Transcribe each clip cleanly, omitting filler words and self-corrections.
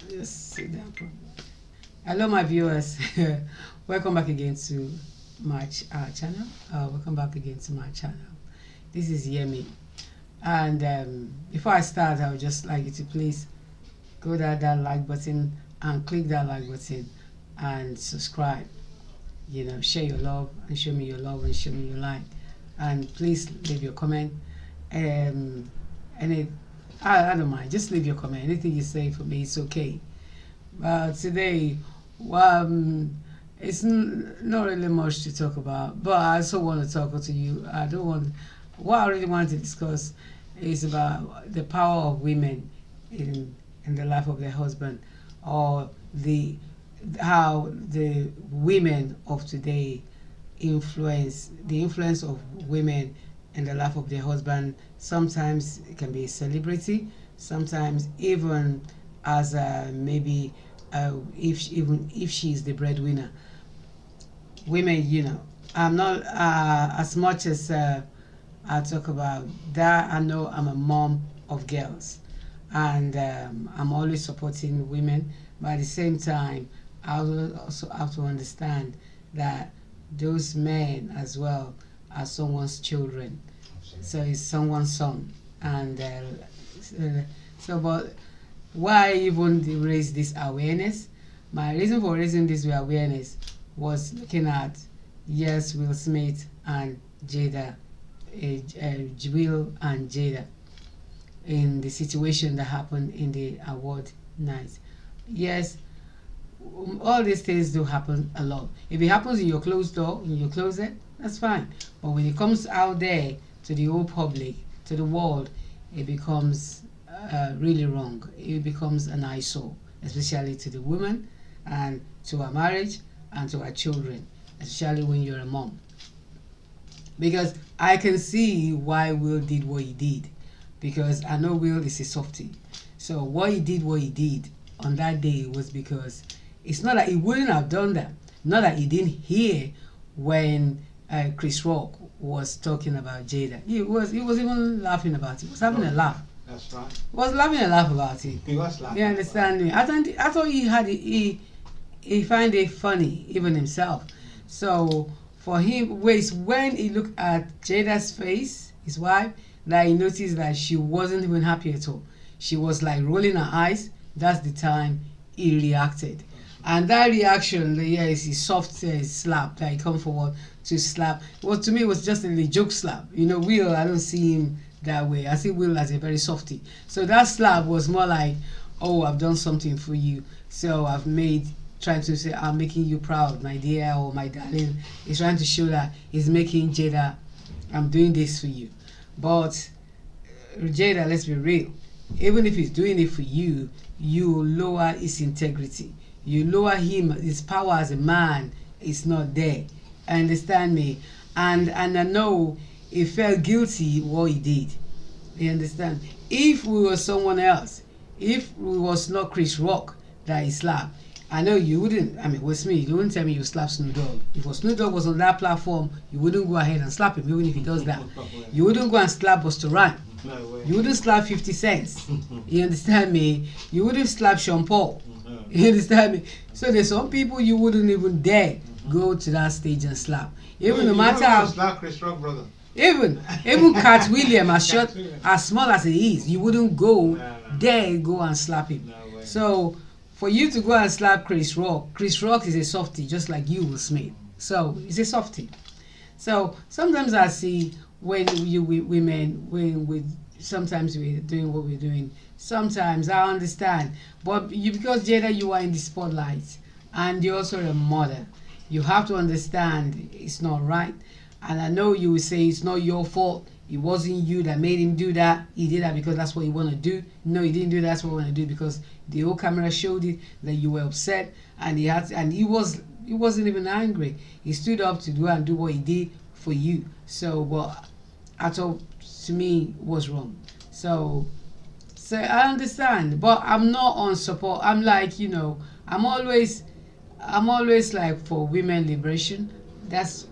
Just sit down. Hello, my viewers. Welcome back again to my channel. Welcome back again to my channel. This is Yemi. And before I start, I would just like you to please go to that like button and click that like button and subscribe. You know, share your love and show me your love and show me your like. And please leave your comment. And I don't mind. Just leave your comment. Anything you say for me, it's okay. Today, it's not really much to talk about, but I also want to talk to you. What I really want to discuss is about the power of women in the life of their husband, or how the women of today influence of women in the life of their husband. Sometimes it can be a celebrity, sometimes even as maybe if she's the breadwinner. Women, you know, I'm not as much as I talk about that. I know I'm a mom of girls, and I'm always supporting women, but at the same time I also have to understand that those men as well are someone's children. So it's someone's son. And so, but why even raise this awareness? My reason for raising this awareness was looking at, yes, Will Smith and Jada, Will and Jada, in the situation that happened in the award night. Yes, all these things do happen a lot. If it happens in your closed door, in your closet, that's fine. But when it comes out there to the whole public, to the world, it becomes really wrong. It becomes an eyesore, especially to the woman and to our marriage and to our children, especially when you're a mom. Because I can see why Will did what he did, because I know Will is a softie. So what he did on that day was because it's not that he wouldn't have done that. Not that he didn't hear when Chris Rock was talking about Jada. He was even laughing about it. He was having a laugh. That's right. He was laughing a laugh about it. He was laughing. You understand me? I thought he find it funny, even himself. So for him, when he looked at Jada's face, his wife, that he noticed that she wasn't even happy at all. She was like rolling her eyes. That's the time he reacted. And that reaction, is a soft slap that he come forward to slap. Well, to me, it was just a joke slap. You know, Will, I don't see him that way. I see Will as a very softie. So that slap was more like, oh, I've done something for you. So trying to say, I'm making you proud, my dear, or my darling. He's trying to show that he's making Jada, I'm doing this for you. But Jada, let's be real. Even if he's doing it for you, you lower his integrity. You lower him, his power as a man is not there. Understand me? And I know he felt guilty what he did. You understand? If we were someone else, if we was not Chris Rock that he slapped, I know you wouldn't, with me, you wouldn't tell me you slap Snoop Dogg. If Snoop Dogg was on that platform, you wouldn't go ahead and slap him, even if he does that. You wouldn't go and slap Busta Rhymes. No way. You wouldn't slap 50 Cent. You understand me? You wouldn't slap Sean Paul. You understand me? So there's some people you wouldn't even dare go to that stage and slap. Even no matter how slap Chris Rock, brother. Even Cat William, as small as he is, you wouldn't go dare go and slap him. No way. So for you to go and slap Chris Rock is a softie, just like you, Will Smith. So it's a softie. So sometimes I see when sometimes we're doing what we're doing. Sometimes I understand, but because Jada, you are in the spotlight, and you're also a mother, you have to understand it's not right. And I know you will say it's not your fault. It wasn't you that made him do that. He did that because that's what he want to do. No, he didn't do that. That's what he want to do because the whole camera showed it that you were upset, and he wasn't even angry. He stood up to do what he did for you. So, but I thought, to me, was wrong. So I understand, but I'm not on support. I'm like, I'm always like for women liberation. That's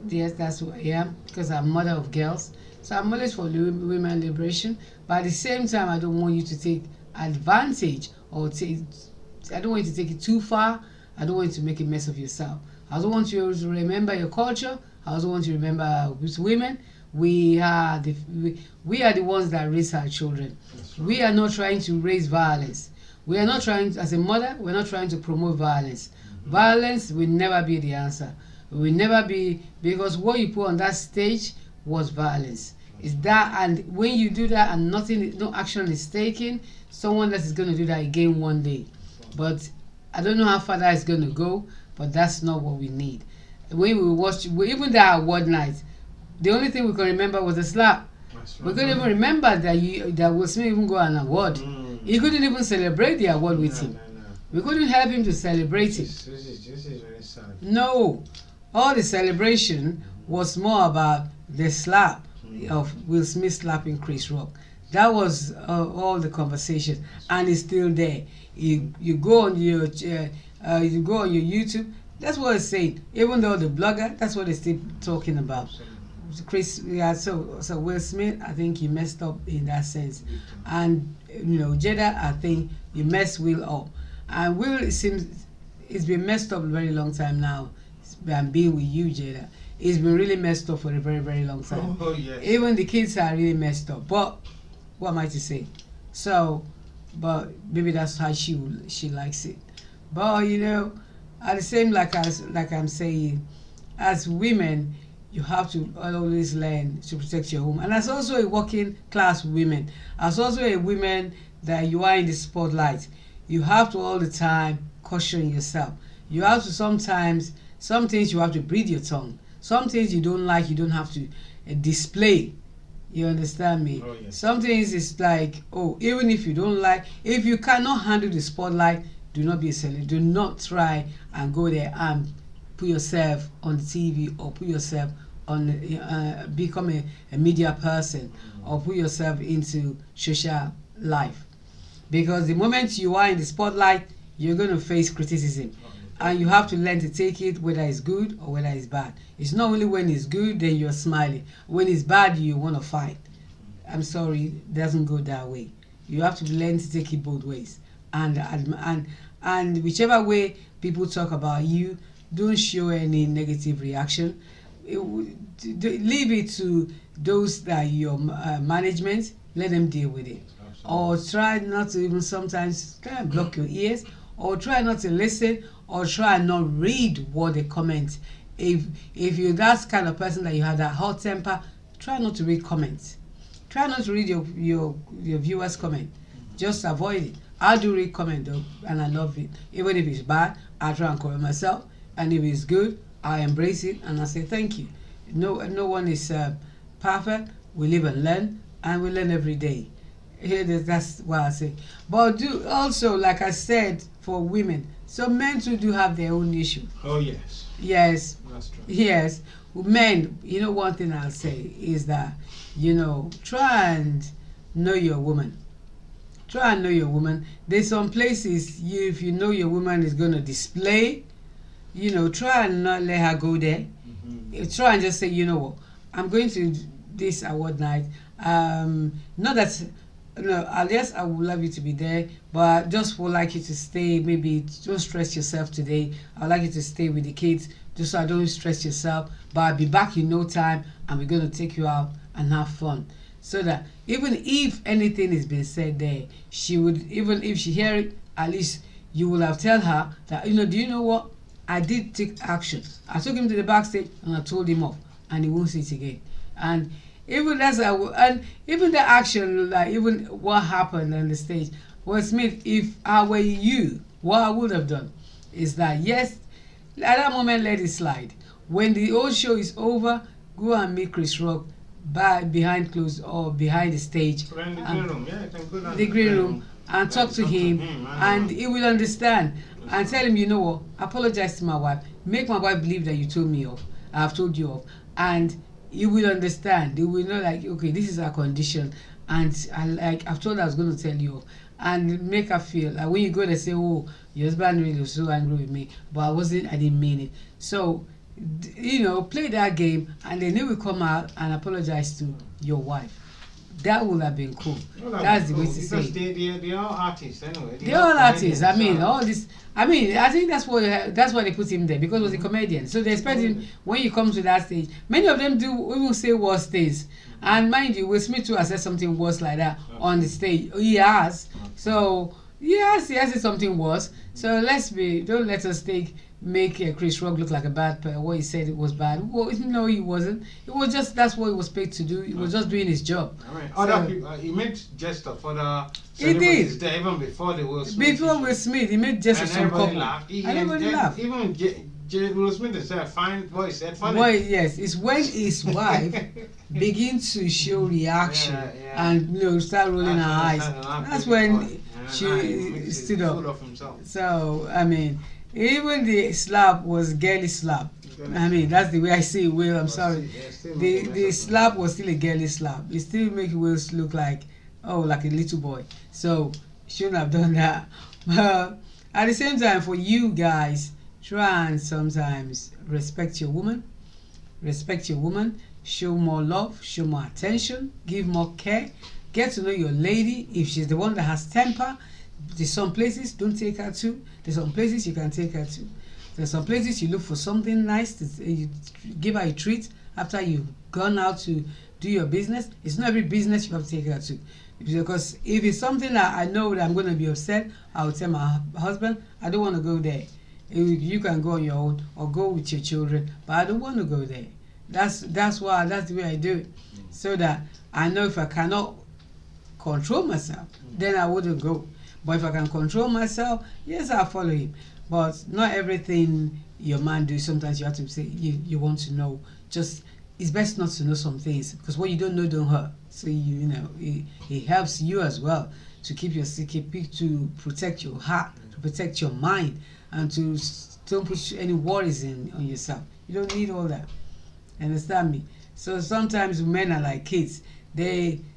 who I am, because I'm mother of girls. So I'm always for women liberation, but at the same time, I don't want you to take advantage or I don't want you to take it too far. I don't want you to make a mess of yourself. I also want you to remember your culture. I also want you to remember with women, we are the ones that raise our children. Right. We are not trying to raise violence. We are not trying, as a mother, we're not trying to promote violence. Violence will never be the answer. It will never be, because what you put on that stage was violence. Is that, and when you do that and no action is taken, someone else is going to do that again one day. But I don't know how far that is going to go, but that's not what we need. When we watch, even that award night, the only thing we can remember was the slap. Right. We couldn't even remember that Will Smith even got an award. He couldn't even celebrate the award with him. No. We couldn't help him to celebrate it. This is very sad. No, all the celebration was more about the slap of Will Smith slapping Chris Rock. That was all the conversation, and it's still there. You go on your YouTube. That's what it's saying. Even though the blogger, that's what they're still talking about. Chris, yeah. So Will Smith, I think he messed up in that sense, and Jada, I think you messed Will up, and Will, it seems, it's been messed up a very long time now. I'm being with you, Jada. It's been really messed up for a very, very long time. Oh, yes. Even the kids are really messed up. But what am I to say? So, but maybe that's how she likes it. But at the same, like I'm saying, as women, you have to always learn to protect your home. And as also a working class woman, as also a woman that you are in the spotlight, you have to all the time caution yourself. You have to sometimes, some things you have to breathe your tongue. Some things you don't like, you don't have to display. You understand me? Oh, yes. Some things is like, even if you don't like, if you cannot handle the spotlight, do not be a celebrity. Do not try and go there and put yourself on the TV, or put yourself on become a media person, or put yourself into social life, because the moment you are in the spotlight, you're going to face criticism, and you have to learn to take it, whether it's good or whether it's bad. It's not only when it's good then you're smiling. When it's bad, you want to fight. I'm sorry, it doesn't go that way. You have to learn to take it both ways, and whichever way people talk about you, don't show any negative reaction. Leave it to those that your management, let them deal with it. Absolutely. Or try not to even sometimes try and block your ears, or try not to listen, or try and not read what they comment. If you're that kind of person that you have that hot temper, try not to read comments. Try not to read your viewers' comment. Just avoid it. I do read comment though, and I love it. Even if it's bad, I try and correct myself. And if it's good, I embrace it and I say thank you. No one is perfect. We live and learn, and we learn every day. That's what I say. But do also, like I said, for women, so men too do have their own issue. Oh yes. Yes. That's true. Yes. Men, one thing I'll say is that, try and know your woman. Try and know your woman. There's some places if you know your woman is going to display, try and not let her go there. Mm-hmm. Try and just say, I'm going to this award night. Not that, I would love you to be there, but I just would like you to stay. Maybe don't stress yourself today. I'd like you to stay with the kids, just so I don't stress yourself. But I'll be back in no time, and we're going to take you out and have fun. So that even if anything is being said there, she would, even if she hear it, at least you will have tell her that, do you know what? I did take action. I took him to the backstage and I told him off, and he won't see it again. And even even the action, like even what happened on the stage, was Smith. If I were you, what I would have done is that, yes, at that moment let it slide. When the whole show is over, go and meet Chris Rock behind closed or behind the stage, in the green room. Yeah, you can go down the green room and talk to him, and he will understand. And tell him, what, apologize to my wife, make my wife believe that you told me off, I've told you off, and he will understand. He will know, like, okay, this is our condition, and I've told her I was going to tell you off, and make her feel like when you go there, say, your husband really was so angry with me, but I didn't mean it. So, play that game, and then he will come out and apologize to your wife. that would have been cool. That's the way to say it. Because they're all artists anyway. They're all artists. I mean, all this. I mean, I think that's why they put him there, because he was a comedian. So they expect him, when you come to that stage. Many of them do even say worse things. And mind you, Will Smith too has said something worse like that on the stage. He has. So yes, he has said something worse. So don't let us make Chris Rock look like a bad person. What he said it was bad. Well, no, he wasn't. It was just, that's what he was paid to do. He was just doing his job. I mean, other people, he made jest of other celebrities there even before the Will Smith. Before Will Smith, he made jest of some couple. And everybody laughed. Even Will Smith said, "Fine," boy said, "Funny." Boy, yes, it's when his wife begins to show reaction and start rolling her eyes. That's when she stood up. So I mean, even the slap was girly slap. I mean, that's the way I see Will. I'm sorry. The slap was still a girly slap. It still makes Will look like a little boy. So shouldn't have done that. But at the same time, for you guys, try and sometimes respect your woman. Respect your woman. Show more love. Show more attention. Give more care. Get to know your lady. If she's the one that has temper, there's some places don't take her to. There's some places you can take her to. There's some places you look for something nice you give her a treat after you've gone out to do your business. It's not every business you have to take her to, because if it's something that I know that I'm going to be upset, I'll tell my husband, I don't want to go there. You can go on your own or go with your children, but I don't want to go there. That's the way I do it, so that I know if I cannot control myself, then I wouldn't go. But if I can control myself, yes, I'll follow him. But not everything your man do. Sometimes you have to say you want to know. Just, it's best not to know some things, because what you don't know don't hurt. So it helps you as well to keep your secret, to protect your heart, to protect your mind, and to don't put any worries on yourself. You don't need all that. Understand me? So sometimes men are like kids.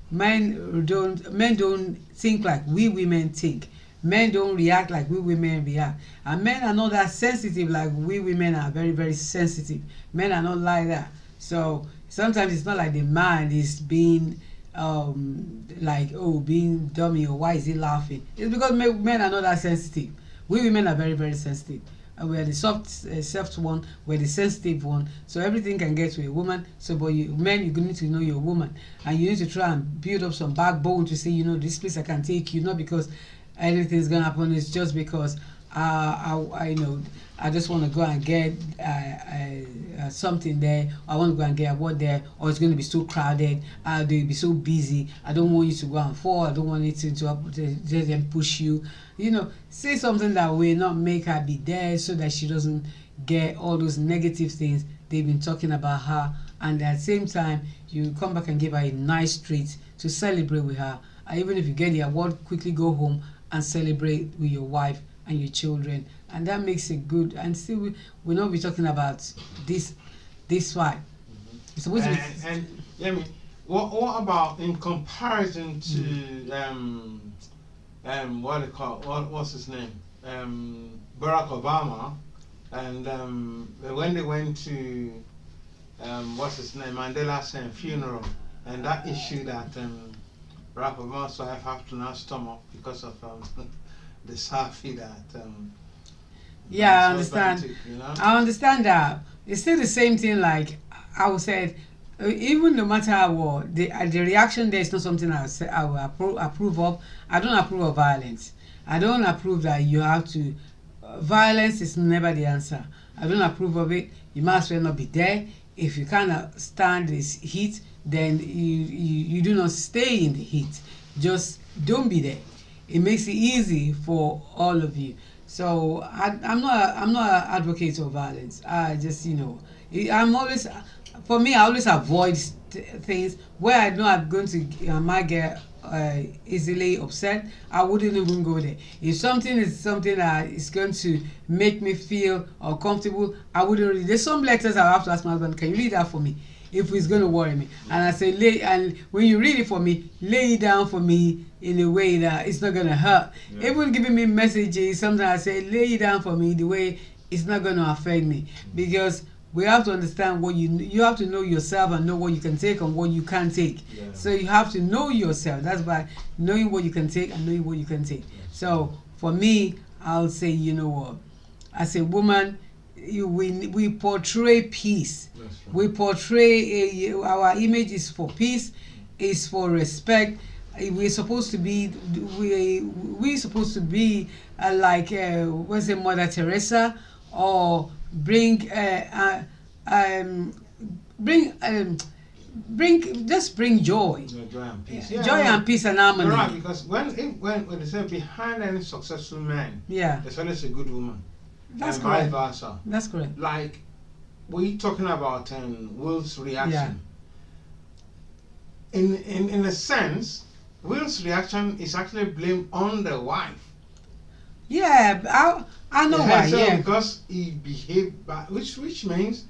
Men don't think like we women think. Men don't react like we women react. And men are not that sensitive like we women are very, very sensitive. Men are not like that. So sometimes it's not like the man is being being dummy, or why is he laughing? It's because men are not that sensitive. We women are very, very sensitive. And we're the soft one, we're the sensitive one. So everything can get to a woman. So, but men, you need to know your woman, and you need to try and build up some backbone to say, this place I can take you, not because anything's gonna happen. It's just because I just want to go and get something there. I want to go and get a word there, or it's going to be so crowded. They'll be so busy. I don't want you to go and fall. I don't want it to them push you. Say something that will not make her be there, so that she doesn't get all those negative things they've been talking about her. And at the same time, you come back and give her a nice treat to celebrate with her. And even if you get the award, quickly go home and celebrate with your wife and your children, and that makes it good. And still, we'll not be talking about this fight. It's supposed to be. What about in comparison to what's his name, Barack Obama, and when they went to what's his name, Mandela's funeral, and that issue that Barack Obama's wife have to now stomach because of the selfie that I understand. I understand that. It's still the same thing. Like I would say, even no matter what, the reaction there is not something I will approve of. I don't approve of violence. I don't approve that you have to. Violence is never the answer. I don't approve of it. You might as well not be there. If you cannot stand this heat, then you do not stay in the heat. Just don't be there. It makes it easy for all of you. So I'm not an advocate of violence. I just for me, I always avoid things where I know I'm going to might get easily upset. I wouldn't even go there. If something is something that is going to make me feel uncomfortable, I wouldn't read. There's some letters I have to ask my husband, can you read that for me? If it's going to worry me. And I say, and when you read it for me, lay it down for me in a way that it's not going to hurt. Yeah. Even giving me messages, sometimes I say, lay it down for me the way it's not going to affect me. Because we have to understand what you have to know yourself and know what you can take and what you can't take. Yeah. So you have to know yourself. That's by knowing what you can take and knowing what you can take. So for me, I'll say, you know what, as a woman, we portray peace. That's right. We portray our image is for peace, is for respect. We're supposed to be we're supposed to be like what's it, Mother Teresa, or bring bring joy. Yeah, joy and peace. Joy and peace and harmony. Right, because when they say behind any successful man, Yeah, there's always a good woman. that's and correct. vice versa. That's correct. Like we talking about Will's reaction. In a sense, Will's reaction is actually blamed on the wife. Yeah, I know why. So Yeah, because he behaved bad, which means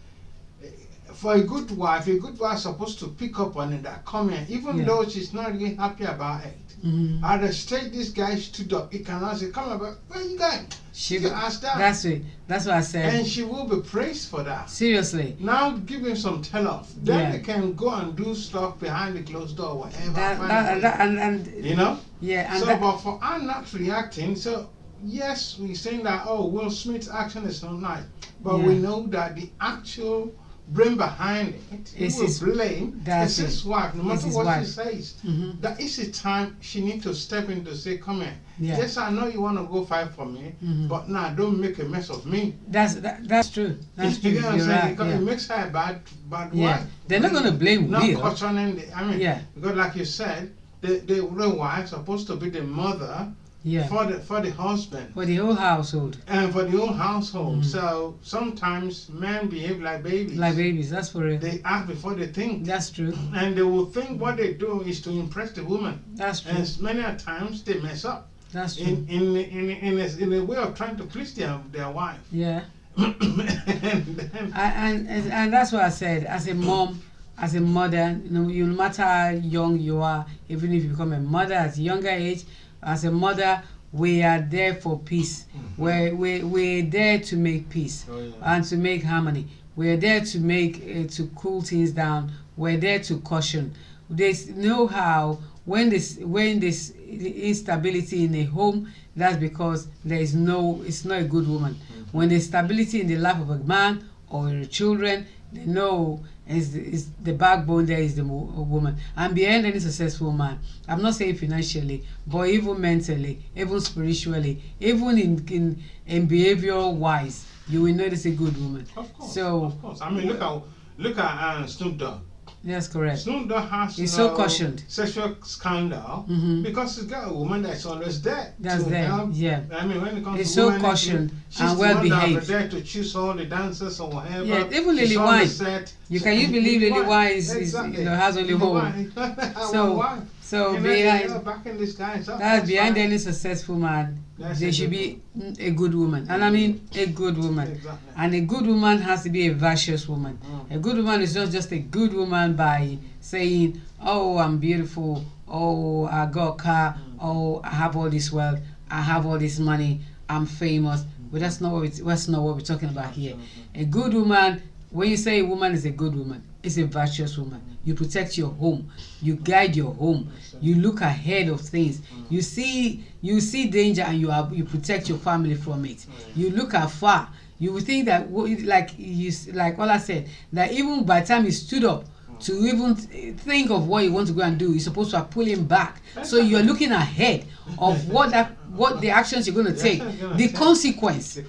for a good wife is supposed to pick up on it, that comment, even Yeah. though she's not really happy about it. Mhm. At the stage this guy stood up, he cannot say, "Come on, but where you going?" She can ask that. That's it. That's what I said. And she will be praised for that. Seriously. Now give him some tell off. Then Yeah. they can go and do stuff behind the closed door, whatever. And you know? yeah, and So, that, but for her not reacting, so yes, we're saying that, oh, Will Smith's action is not nice. But we Yeah. know that the actual brain behind it, It's who will his- blame, that's is his it. wife. No It's matter his what wife. she says, Mhm. that is the time she needs to step in to say, come here. Yeah. Yes, I know you want to go fight for me, Mhm. but now don't make a mess of me. that's true. That's true. You know what I'm You're saying? right. Because Yeah. it makes her a bad Yeah. wife. They're not gonna blame Not Will. cautioning the, I mean, Yeah. because like you said, the wife supposed to be the mother Yeah. for the husband For the whole household, and for the whole household. Mhm. So sometimes men behave like babies. like babies. That's for real. They act before they think, That's true. and they will think what they do is to impress the woman. That's true. And many a times they mess up That's true. in a way of trying to please their wife. Yeah. And then, And that's what I said. As a mom, as a mother, no matter how young you are, even if you become a mother at a younger age, as a mother, we are there for peace. We're there to make peace. Oh, yeah. And to make harmony. We're there to make to cool things down. We're there to caution. There's know how when this instability in a home, that's because it's not a good woman. When there's stability in the life of a man or the children, they know is the backbone there is the woman. And behind any successful man, I'm not saying financially, but even mentally, even spiritually, even in behavioral wise, you will notice a good woman. of course, So of course. I mean, look at Snoop Dogg. that's correct. Snoop Dogg has He's no so cautioned. sexual scandal Mhm. because he's got a woman that's always there. That's to there, help. yeah. I mean, when it comes He's to so women, cautioned she's and the well one that behaved. is there to choose all the dancers or whatever. Yeah, even She's Lily on the Wine. set. Can you believe Lily Wine Exactly. has only Lily home? Wine. So You know, behind backing this guy. So that's behind fine. any successful man, That's there a should good be a good woman. And I mean a good woman. Exactly. And a good woman has to be a virtuous woman. A good woman is not just a good woman by saying, oh, I'm beautiful, oh, I got a car, oh, I have all this wealth, I have all this money, I'm famous. But that's not what we're talking about here. A good woman, when you say a woman is a good woman, it's a virtuous woman. You protect your home, you guide your home, you look ahead of things. You see danger and you protect your family from it. You look afar. You would think that like Ola said, that even by the time he stood up to even think of what you want to go and do, you're supposed to pull him back. So you're looking ahead of what the actions you're going to take, the consequence. A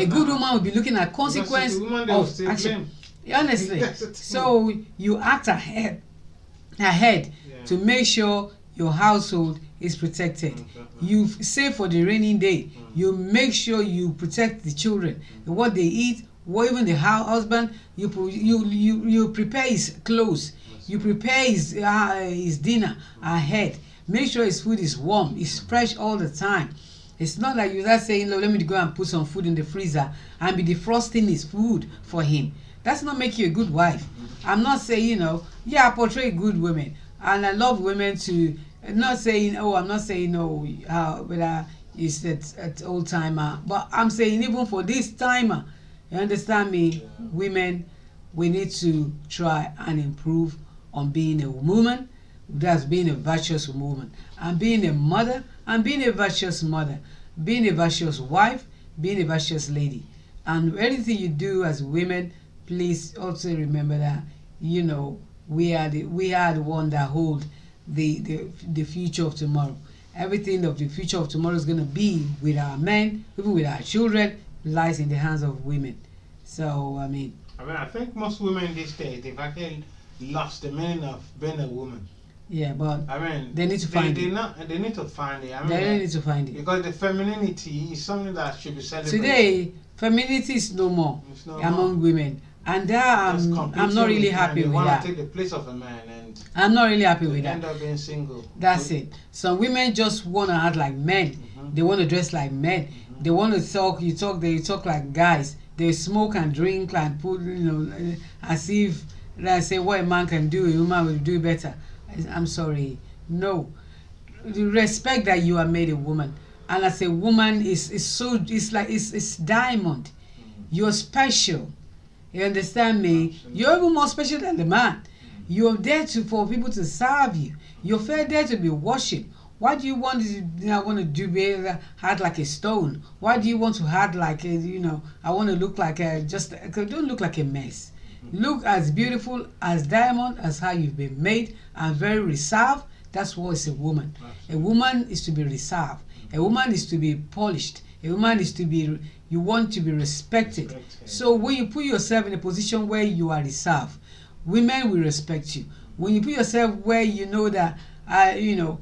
good woman will be looking at consequence of action. Honestly, so you act ahead to make sure your household is protected. You save for the rainy day. You make sure you protect the children, what they eat, what even the husband. You prepare his clothes. You prepare his dinner ahead. Make sure his food is warm, it's fresh all the time. It's not like you're just saying, "Look, let me go and put some food in the freezer and be defrosting his food for him." That's not make you a good wife. I'm not saying, I portray good women. And I love women to, I'm not saying, whether it's at old timer. But I'm saying even for this timer, you understand me, women we need to try and improve on being a woman. That's being a virtuous woman, and being a mother, and being a virtuous mother, being a virtuous wife, being a virtuous lady. And anything you do as women, please also remember that, you know, we are the one that hold the future of tomorrow. Everything of the future of tomorrow is going to be with our men, even with our children, lies in the hands of women. So I mean, I think most women these days, they've actually lost the meaning of being a woman. yeah, but I mean, they need to find it. They need to find it. I mean, They really need to find it. because the femininity is something that should be celebrated. Today, femininity is no more It's no among more. women, and that I'm not really happy They with want that. to take the place of a man, and I'm not really happy they with that. end up being single. That's it. Some women just want to act like men. Mhm. They want to dress like men. Mhm. They want to talk. They talk like guys. They smoke and drink and put, as if, like, say what a man can do, a woman will do better. I'm sorry. No. The respect that you are made a woman, and as a woman is so, it's diamond. You're special. You understand me? Absolutely. You're even more special than the man. You're there for people to serve you. You're there to be worshipped. Why do you want to do be hard like a stone? Why do you want to hard like I want to look like don't look like a mess. Look as beautiful as diamond, as how you've been made, and very reserved. That's what is a woman. A woman is to be reserved. A woman is to be polished. A woman is to be, you want to be respected. So when you put yourself in a position where you are reserved, women will respect you. When you put yourself where you know that you don't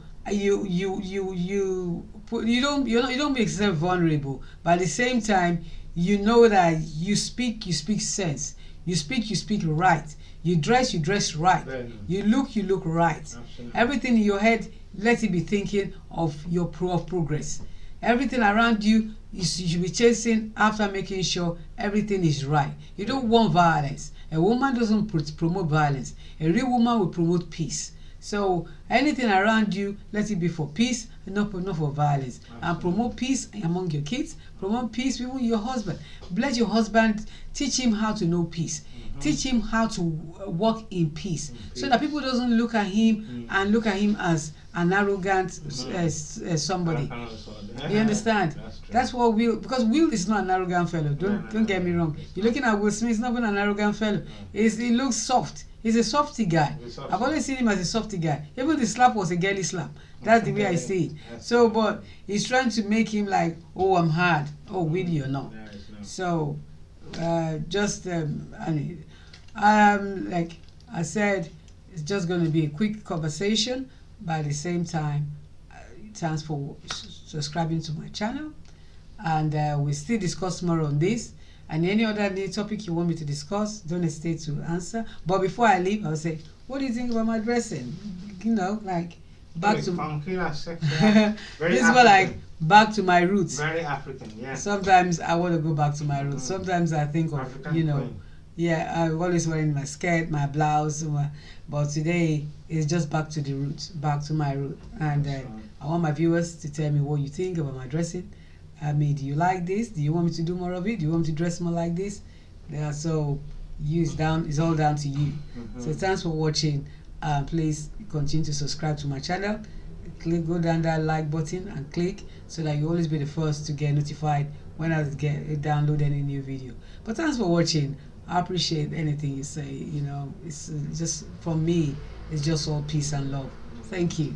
make yourself vulnerable, but at the same time you know that you speak sense. You speak right. You dress right. You look right. Absolutely. Everything in your head, let it be thinking of your progress. Everything around you, you should be chasing after making sure everything is right. You don't want violence. A woman doesn't promote violence. A real woman will promote peace. So anything around you, let it be for peace and not for violence. And promote peace among your kids. Promote peace with your husband. Bless your husband. Teach him how to know peace. Teach him how to walk in peace, so that people doesn't look at him and look at him as an arrogant somebody. You understand? That's what Will, because Will is not an arrogant fellow. Don't get me wrong. You're looking at Will Smith. He's not even an arrogant fellow. He looks soft. He's a softy guy. I've always seen him as a softy guy. Even the slap was a girly slap. That's the way I see it. So, but he's trying to make him like, oh, I'm hard. Oh, will you or not? So, like I said, it's just going to be a quick conversation, but at the same time, thanks for subscribing to my channel, and we'll still discuss more on this and any other new topic you want me to discuss. Don't hesitate to answer. But before I leave, I'll say, what do you think about my dressing? Like back to this is what, like, back to my roots. Very African, yeah. Sometimes I want to go back to my roots. Sometimes I think of African queen. Yeah, I'm always wearing my skirt, my blouse, but today it's just back to the roots, back to my root. And I want my viewers to tell me what you think about my dressing. I mean, do you like this? Do you want me to do more of it? Do you want me to dress more like this? Yeah, so it's all down to you. So thanks for watching. Please continue to subscribe to my channel. Go down that like button and click, so that you always be the first to get notified when I download any new video. But thanks for watching. I appreciate anything you say. It's just, for me, it's just all peace and love. Thank you.